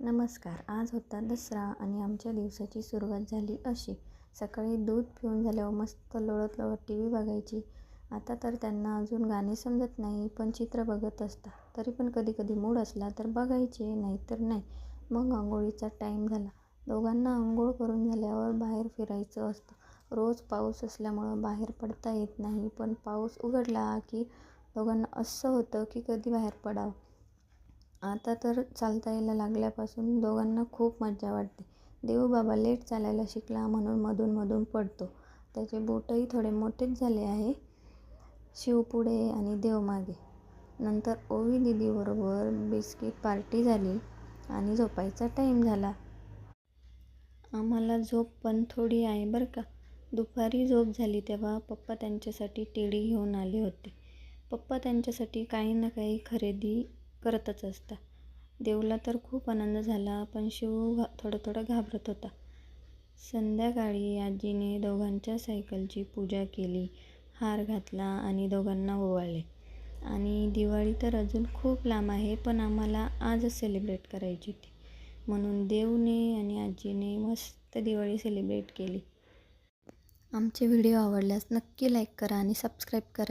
नमस्कार. आज होता दसरा आणि आमच्या दिवसाची सुरुवात झाली अशी. सकाळी दूध पिऊन झाल्यावर मस्त लोळत लोळत टी व्ही बघायची. आता तर त्यांना अजून गाणे समजत नाही, पण चित्र बघत असतात. तरी पण कधी कधी मूड असला तर बघायचे, नाहीतर नाही. मग आंघोळीचा टाईम झाला. दोघांना आंघोळ करून झाल्यावर बाहेर फिरायचं असतं. रोज पाऊस असल्यामुळं बाहेर पडता येत नाही, पण पाऊस उघडला की दोघांना असं होतं की कधी बाहेर पडावं. आता तर चालता यायला लागल्यापासून दोघांना खूप मजा वाटते. देवबाबा लेट चालायला शिकला म्हणून मधून मधून पडतो. त्याचे बोटही थोडे मोठेच झाले आहे. शिव पुढे आणि देव मागे. नंतर ओवी दीदीबरोबर बिस्किट पार्टी झाली आणि झोपायचा टाईम झाला. आम्हाला झोप पण थोडी आहे बरं का. दुपारी झोप झाली तेव्हा पप्पा त्यांच्यासाठी टेडी घेऊन आले होते. पप्पा त्यांच्यासाठी काही ना काही खरेदी करतच असतात. देवला तर खूप आनंद झाला, पण शिव थोडं घाबरत होता. संध्याकाळी आजीने दोघांच्या सायकलची पूजा केली, हार घातला आणि दोघांना ओवाळले. आणि दिवाळी तर अजून खूप लांब आहे, पण आम्हाला आजच सेलिब्रेट करायची होती. म्हणून देवने आणि आजीने मस्त दिवाळी सेलिब्रेट केली. आमचे व्हिडिओ आवडल्यास नक्की लाईक करा आणि सबस्क्राईब करा.